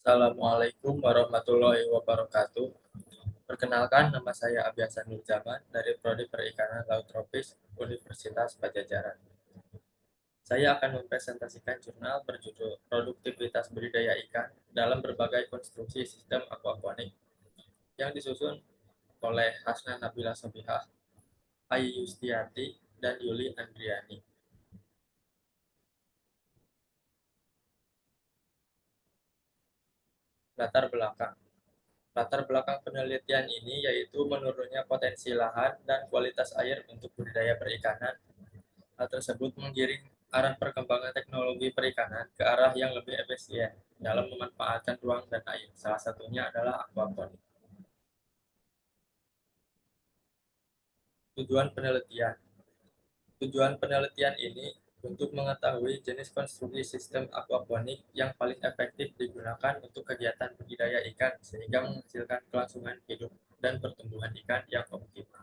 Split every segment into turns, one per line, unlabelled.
Assalamualaikum warahmatullahi wabarakatuh. Perkenalkan, nama saya Abi Hasanul Zaman dari Prodi Perikanan Laut Tropis Universitas Pajajaran. Saya akan mempresentasikan jurnal berjudul Produktivitas Budidaya Ikan dalam berbagai konstruksi sistem aquaponik yang disusun oleh Hasna Nabila Sobihah, Ayu Yustiati, dan Yuli Andriani. Latar belakang Latar belakang penelitian ini yaitu menurunnya potensi lahan dan kualitas air untuk budidaya perikanan. Hal tersebut menggiring arah perkembangan teknologi perikanan ke arah yang lebih efisien dalam memanfaatkan ruang dan air. Salah satunya adalah aquaponik. Tujuan penelitian. Tujuan penelitian ini untuk mengetahui jenis konstruksi sistem aquaponik yang paling efektif digunakan untuk kegiatan budidaya ikan sehingga menghasilkan kelangsungan hidup dan pertumbuhan ikan yang optimal.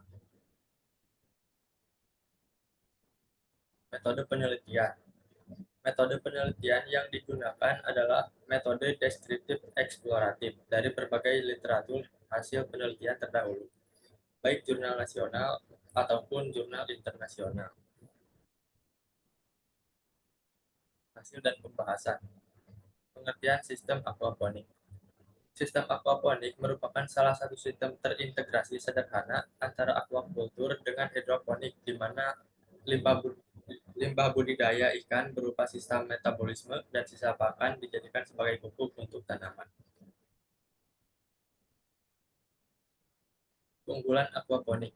Metode penelitian. Metode penelitian yang digunakan adalah metode deskriptif eksploratif dari berbagai literatur hasil penelitian terdahulu, baik jurnal nasional ataupun jurnal internasional. Hasil dan pembahasan. Pengertian sistem aquaponik. Sistem aquaponik merupakan salah satu sistem terintegrasi sederhana antara aquaculture dengan hidroponik, di mana limbah limbah budidaya ikan berupa sistem metabolisme dan sisa pakan dijadikan sebagai pupuk untuk tanaman. Keunggulan aquaponik.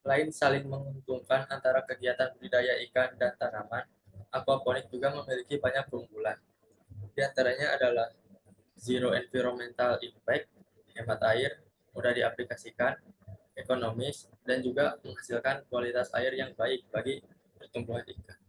Selain saling menguntungkan antara kegiatan budidaya ikan dan tanaman, aquaponik juga memiliki banyak keunggulan. Di antaranya adalah zero environmental impact, hemat air, mudah diaplikasikan, ekonomis, dan juga menghasilkan kualitas air yang baik bagi pertumbuhan ikan.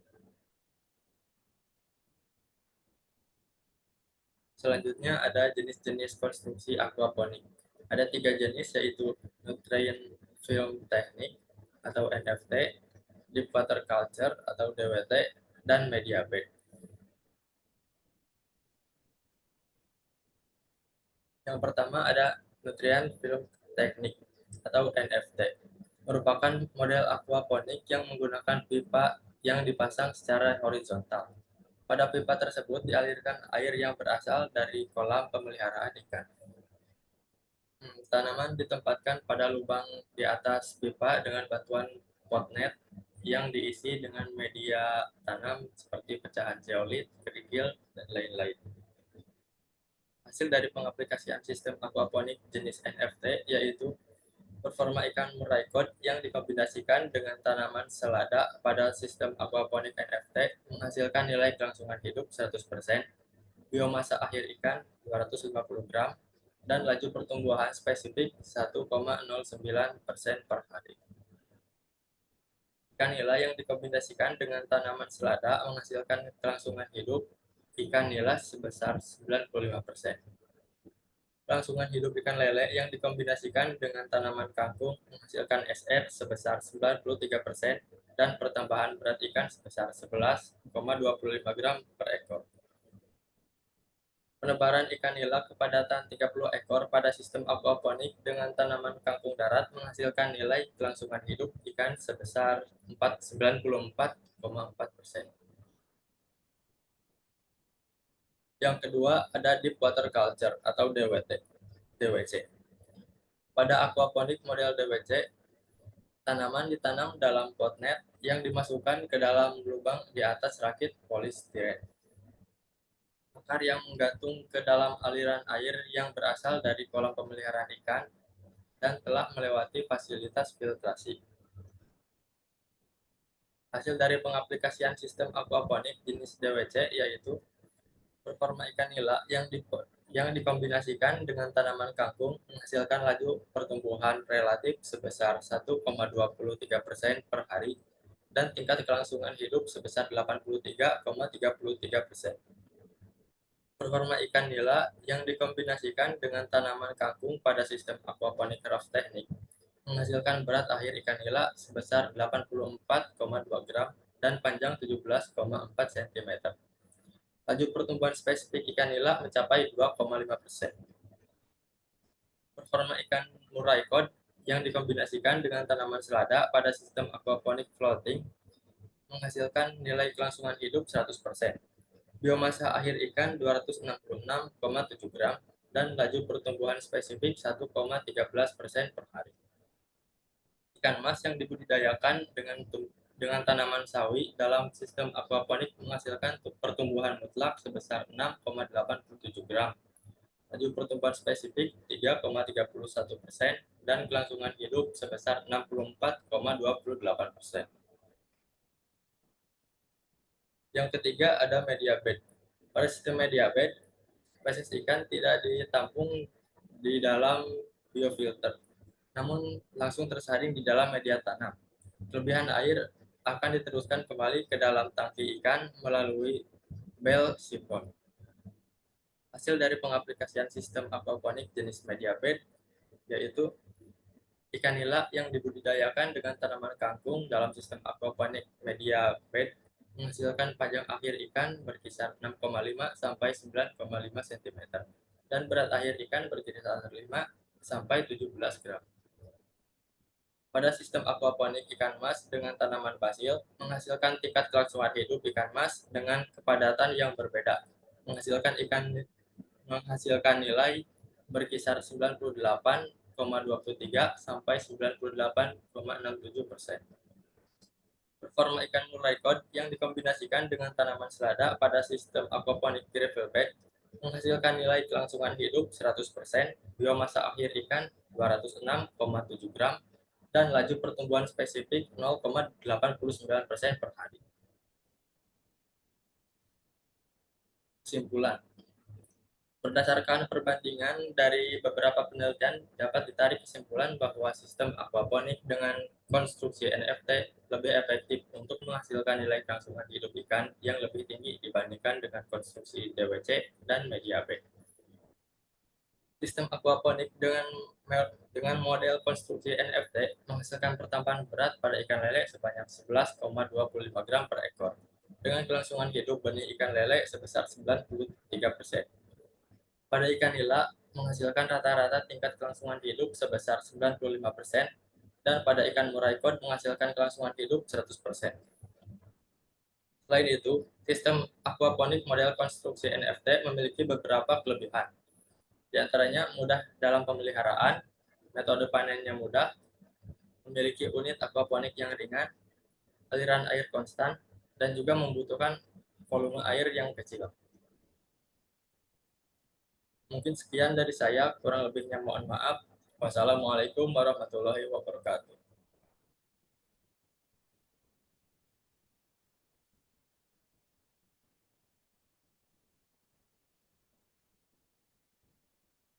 Selanjutnya ada jenis-jenis konstruksi aquaponik. Ada 3 jenis, yaitu Nutrient Film Technique atau NFT, Deep Water Culture atau DWT, dan Media Bed. Yang pertama ada Nutrient Film Technique atau NFT. Merupakan model aquaponik yang menggunakan pipa yang dipasang secara horizontal. Pada pipa tersebut dialirkan air yang berasal dari kolam pemeliharaan ikan. Tanaman ditempatkan pada lubang di atas pipa dengan bantuan potnet yang diisi dengan media tanam seperti pecahan zeolit, kerikil, dan lain-lain. Hasil dari pengaplikasian sistem aquaponik jenis NFT yaitu performa ikan murai cod yang dikombinasikan dengan tanaman selada pada sistem aquaponik NFT menghasilkan nilai kelangsungan hidup 100%, biomasa akhir ikan 250 gram, dan laju pertumbuhan spesifik 1,09% per hari. Ikan nila yang dikombinasikan dengan tanaman selada menghasilkan kelangsungan hidup ikan nila sebesar 95%. Kelangsungan hidup ikan lele yang dikombinasikan dengan tanaman kangkung menghasilkan SR sebesar 93% dan pertambahan berat ikan sebesar 11,25 gram per ekor. Penebaran ikan nila kepadatan 30 ekor pada sistem aquaponik dengan tanaman kangkung darat menghasilkan nilai kelangsungan hidup ikan sebesar 94,4%. Yang kedua ada Deep Water Culture atau DWC. Pada aquaponik model DWC, tanaman ditanam dalam pot net yang dimasukkan ke dalam lubang di atas rakit polistiren. Akar yang menggantung ke dalam aliran air yang berasal dari kolam pemeliharaan ikan dan telah melewati fasilitas filtrasi. Hasil dari pengaplikasian sistem aquaponik jenis DWC yaitu performa ikan nila yang dikombinasikan dengan tanaman kangkung menghasilkan laju pertumbuhan relatif sebesar 1,23% per hari dan tingkat kelangsungan hidup sebesar 83,33%. Performa ikan nila yang dikombinasikan dengan tanaman kangkung pada sistem aquaponik raft teknik menghasilkan berat akhir ikan nila sebesar 84,2 gram dan panjang 17,4 cm. Laju pertumbuhan spesifik ikan nila mencapai 2,5%. Performa ikan murai cod yang dikombinasikan dengan tanaman selada pada sistem aquaponik floating menghasilkan nilai kelangsungan hidup 100%. Biomasa akhir ikan 266,7 gram dan laju pertumbuhan spesifik 1,13% per hari. Ikan mas yang dibudidayakan dengan tanaman sawi dalam sistem aquaponik menghasilkan pertumbuhan mutlak sebesar 6,87 gram, laju pertumbuhan spesifik 3,31% dan kelangsungan hidup sebesar 64,28%. Yang ketiga ada media bed. Pada sistem media bed, spesies ikan tidak ditampung di dalam biofilter, namun langsung tersaring di dalam media tanam. Kelebihan air akan diteruskan kembali ke dalam tangki ikan melalui bell siphon. Hasil dari pengaplikasian sistem aquaponik jenis media bed yaitu ikan nila yang dibudidayakan dengan tanaman kangkung dalam sistem aquaponik media bed menghasilkan panjang akhir ikan berkisar 6,5 sampai 9,5 cm dan berat akhir ikan berkisar 5 sampai 17 gram. Pada sistem aquaponik ikan mas dengan tanaman basil menghasilkan tingkat kelangsungan hidup ikan mas dengan kepadatan yang berbeda, menghasilkan nilai berkisar 98,23 sampai 98,67%. Performa ikan murai cod yang dikombinasikan dengan tanaman selada pada sistem aquaponik gravel bed menghasilkan nilai kelangsungan hidup 100%, biomasa akhir ikan 206,7 gram, dan laju pertumbuhan spesifik 0,89% per hari. Kesimpulan, berdasarkan perbandingan dari beberapa penelitian dapat ditarik kesimpulan bahwa sistem aquaponik dengan konstruksi NFT lebih efektif untuk menghasilkan nilai kelangsungan hidup ikan yang lebih tinggi dibandingkan dengan konstruksi DWC dan media bed. Sistem aquaponik dengan model konstruksi NFT menghasilkan pertambahan berat pada ikan lele sebanyak 11,25 gram per ekor, dengan kelangsungan hidup benih ikan lele sebesar 93%. Pada ikan nila, menghasilkan rata-rata tingkat kelangsungan hidup sebesar 95%, dan pada ikan murai cod menghasilkan kelangsungan hidup 100%. Selain itu, sistem aquaponik model konstruksi NFT memiliki beberapa kelebihan. Di antaranya mudah dalam pemeliharaan, metode panennya mudah, memiliki unit aquaponik yang ringan, aliran air konstan, dan juga membutuhkan volume air yang kecil. Mungkin sekian dari saya, kurang lebihnya mohon maaf. Wassalamualaikum warahmatullahi wabarakatuh.